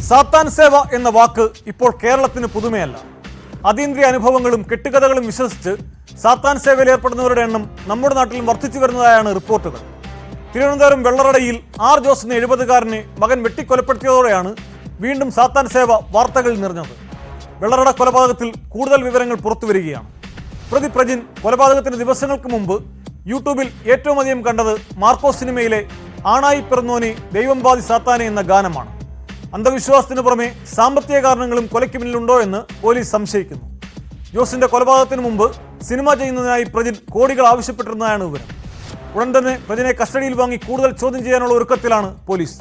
സാത്താൻ സേവ എന്ന വാക്ക് ഇപ്പോൾ കേരളത്തിന് പുതുമയല്ല. അതീന്ദ്രിയ അനുഭവങ്ങളും കെട്ടുകഥകളും വിശ്വസിച്ച് സാത്താൻ സേവയിൽ ഏർപ്പെടുന്നവരുടെ എണ്ണം നമ്മുടെ നാട്ടിലും വർദ്ധിച്ചു വരുന്നതായാണ് റിപ്പോർട്ടുകൾ. തിരുവനന്തപുരം വെള്ളറടയിൽ ആർ ജോസ് എന്ന 70-കാരനെ മകൻ വെട്ടിക്കൊലപ്പെടുത്തിയതോടെയാണ് വീണ്ടും സാത്താൻ സേവ വാർത്തകളിൽ നിറഞ്ഞത്. വെള്ളറട കൊലപാതകത്തിൽ കൂടുതൽ വിവരങ്ങൾ പുറത്തുവരികയാണ്. പ്രതി പ്രജിൻ കൊലപാതകത്തിന് ദിവസങ്ങൾക്ക് മുമ്പ് യൂട്യൂബിൽ ഏറ്റവും അധികം കണ്ടത് മാർക്കോസ് സിനിമയിലെ ആണായി പിറന്നോനെ ദൈവം ബാധി സാത്താനെ എന്ന ഗാനമാണ്. അന്ധവിശ്വാസത്തിന് പുറമെ സാമ്പത്തിക കാരണങ്ങളും കൊലയ്ക്ക് പിന്നിലുണ്ടോ എന്ന് പോലീസ് സംശയിക്കുന്നു. ജോസിന്റെ കൊലപാതകത്തിന് മുമ്പ് സിനിമ ചെയ്യുന്നതിനായി പ്രജിൻ കോടികൾ ആവശ്യപ്പെട്ടിരുന്നതാണ് വിവരം. ഉടൻ തന്നെ പ്രതിനെ കസ്റ്റഡിയിൽ വാങ്ങി കൂടുതൽ ചോദ്യം ചെയ്യാനുള്ള ഒരുക്കത്തിലാണ് പോലീസ്.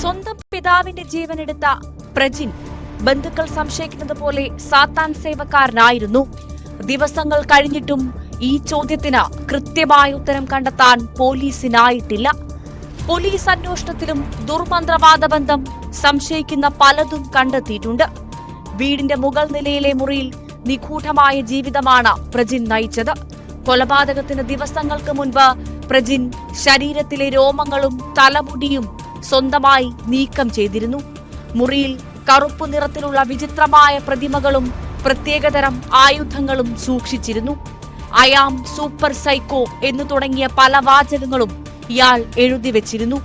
സ്വന്തം പിതാവിന്റെ ജീവനെടുത്ത പ്രജിൻ ബന്ധുക്കൾ സംശയിക്കുന്നത് പോലെ സാത്താൻ സേവക്കാരനായിരുന്നു. ദിവസങ്ങൾ കഴിഞ്ഞിട്ടും ഈ ചോദ്യത്തിന് കൃത്യമായ ഉത്തരം കണ്ടെത്താൻ പോലീസിനായിട്ടില്ല. പോലീസ് അന്വേഷണത്തിലും ദുർമന്ത്രവാദ ബന്ധം സംശയിക്കുന്ന പലതും കണ്ടെത്തിയിട്ടുണ്ട്. വീടിന്റെ മുകൾ നിലയിലെ മുറിയിൽ നിഗൂഢമായ ജീവിതമാണ് പ്രജിൻ നയിച്ചത്. കൊലപാതകത്തിന് ദിവസങ്ങൾക്ക് മുൻപ് പ്രജിൻ ശരീരത്തിലെ രോമങ്ങളും തലമുടിയും സ്വന്തമായി നീക്കം ചെയ്തിരുന്നു. മുറിയിൽ കറുപ്പു നിറത്തിലുള്ള വിചിത്രമായ പ്രതിമകളും പ്രത്യേകതരം ആയുധങ്ങളും സൂക്ഷിച്ചിരുന്നു. അയാം സൂപ്പർ സൈക്കോ എന്നു തുടങ്ങിയ പല വാചകങ്ങളും ഇയാൾ എഴുതി വെച്ചിരുന്നു.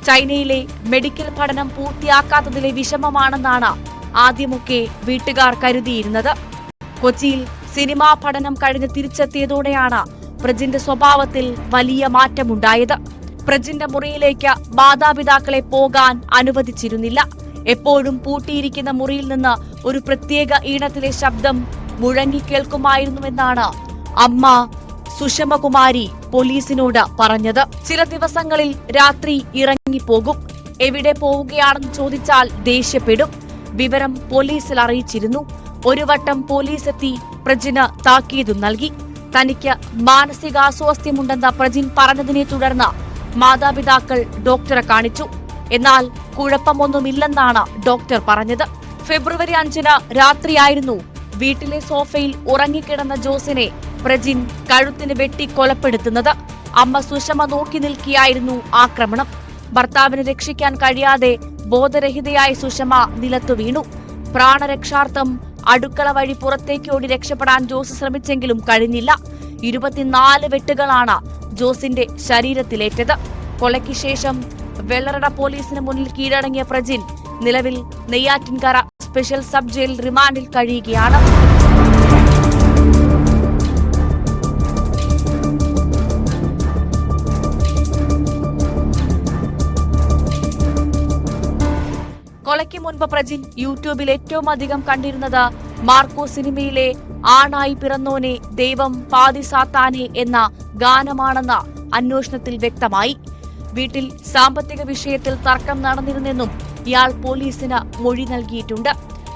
ചൈനയിലെ മെഡിക്കൽ പഠനം പൂർത്തിയാക്കാത്തതിലെ വിഷമമാണെന്നാണ് ആദ്യമൊക്കെ വീട്ടുകാർ കരുതിയിരുന്നത്. കൊച്ചിയിൽ സിനിമാ പഠനം കഴിഞ്ഞ് തിരിച്ചെത്തിയതോടെയാണ് പ്രജിന്റെ സ്വഭാവത്തിൽ വലിയ മാറ്റമുണ്ടായത്. പ്രജിന്റെ മുറിയിലേക്ക് മാതാപിതാക്കളെ പോകാൻ അനുവദിച്ചിരുന്നില്ല. എപ്പോഴും പൂട്ടിയിരിക്കുന്ന മുറിയിൽ നിന്ന് ഒരു പ്രത്യേക ഈണത്തിലെ ശബ്ദം മുഴങ്ങിക്കേൾക്കുമായിരുന്നുവെന്നാണ് അമ്മ സുഷമകുമാരി പോലീസിനോട് പറഞ്ഞത്. ചില ദിവസങ്ങളിൽ രാത്രി ഇറങ്ങിപ്പോകും. എവിടെ പോവുകയാണെന്ന് ചോദിച്ചാൽ ദേഷ്യപ്പെടും. വിവരം പോലീസിൽ അറിയിച്ചിരുന്നു. ഒരു വട്ടം പോലീസ് എത്തി പ്രജിന് താക്കീതും നൽകി. തനിക്ക് മാനസികാസ്വാസ്ഥ്യമുണ്ടെന്ന് പ്രജിൻ പറഞ്ഞതിനെ തുടർന്ന് മാതാപിതാക്കൾ ഡോക്ടറെ കാണിച്ചു. എന്നാൽ കുഴപ്പമൊന്നുമില്ലെന്നാണ് ഡോക്ടർ പറഞ്ഞത്. ഫെബ്രുവരി 5 രാത്രിയായിരുന്നു വീട്ടിലെ സോഫയിൽ ഉറങ്ങിക്കിടന്ന ജോസിനെ പ്രജിൻ കഴുത്തിന് വെട്ടി കൊലപ്പെടുത്തുന്നത്. അമ്മ സുഷമ നോക്കി നിൽക്കുകയായിരുന്നു ആക്രമണം. ഭർത്താവിനെ രക്ഷിക്കാൻ കഴിയാതെ ബോധരഹിതയായ സുഷമ നിലത്തു വീണു. പ്രാണരക്ഷാർത്ഥം അടുക്കള വഴി പുറത്തേക്കോടി രക്ഷപ്പെടാൻ ജോസ് ശ്രമിച്ചെങ്കിലും കഴിഞ്ഞില്ല. 24 വെട്ടുകളാണ് ജോസിന്റെ ശരീരത്തിലേറ്റത്. കൊലയ്ക്ക് ശേഷം വെള്ളറട പോലീസിന് മുന്നിൽ കീഴടങ്ങിയ പ്രജിൻ നിലവിൽ നെയ്യാറ്റിൻകര സ്പെഷ്യൽ സബ് ജയിൽ റിമാൻഡിൽ കഴിയുകയാണ്. കൊലയ്ക്ക് മുൻപ് പ്രജിൻ യൂട്യൂബിൽ ഏറ്റവും അധികം കണ്ടിരുന്നത് മാർക്കോ സിനിമയിലെ ആണായി പിറന്നോനെ ദൈവം പാതി സാത്താനെ എന്ന ഗാനമാണെന്ന് അന്വേഷണത്തിൽ വ്യക്തമായി. വീട്ടിൽ സാമ്പത്തിക വിഷയത്തിൽ തർക്കം നടന്നിരുന്നെന്നും ഇയാൾ പോലീസിന് മൊഴി നൽകിയിട്ടുണ്ട്.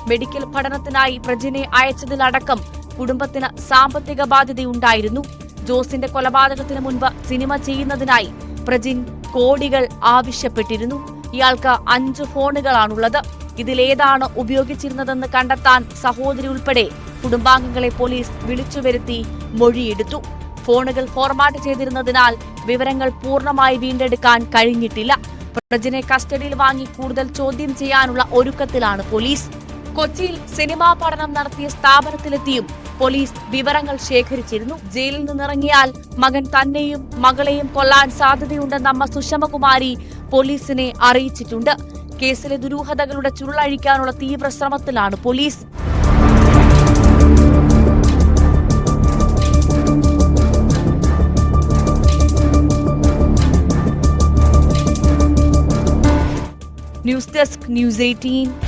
മെഡിക്കൽ പഠനത്തിനായി പ്രജിനെ അയച്ചതിലടക്കം കുടുംബത്തിന് സാമ്പത്തിക ബാധ്യതയുണ്ടായിരുന്നു. ജോസിന്റെ കൊലപാതകത്തിന് മുൻപ് സിനിമ ചെയ്യുന്നതിനായി പ്രജിൻ കോടികൾ ആവശ്യപ്പെട്ടിരുന്നു. ഇയാൾക്ക് 5 ഫോണുകളാണുള്ളത്. ഇതിലേതാണ് ഉപയോഗിച്ചിരുന്നതെന്ന് കണ്ടെത്താൻ സഹോദരി ഉൾപ്പെടെ കുടുംബാംഗങ്ങളെ പോലീസ് വിളിച്ചുവരുത്തി മൊഴിയെടുത്തു. ഫോണുകൾ ഫോർമാറ്റ് ചെയ്തിരുന്നതിനാൽ വിവരങ്ങൾ പൂർണ്ണമായി വീണ്ടെടുക്കാൻ കഴിഞ്ഞിട്ടില്ല. പ്രജിനെ കസ്റ്റഡിയിൽ വാങ്ങി കൂടുതൽ ചോദ്യം ചെയ്യാനുള്ള ഒരുക്കത്തിലാണ് പോലീസ്. കൊച്ചിയിൽ സിനിമാ പഠനം നടത്തിയ സ്ഥാപനത്തിലെത്തിയും പോലീസ് വിവരങ്ങൾ ശേഖരിച്ചിരുന്നു. ജയിലിൽ നിന്നിറങ്ങിയാൽ മകൻ തന്നെയും മകളെയും കൊല്ലാൻ സാധ്യതയുണ്ടെന്ന് അമ്മ സുഷമകുമാരി പോലീസിനെ അറിയിച്ചിട്ടുണ്ട്. കേസിലെ ദുരൂഹതകളുടെ ചുരുളഴിക്കാനുള്ള തീവ്ര ശ്രമത്തിലാണ് പോലീസ്. News desk, news 18.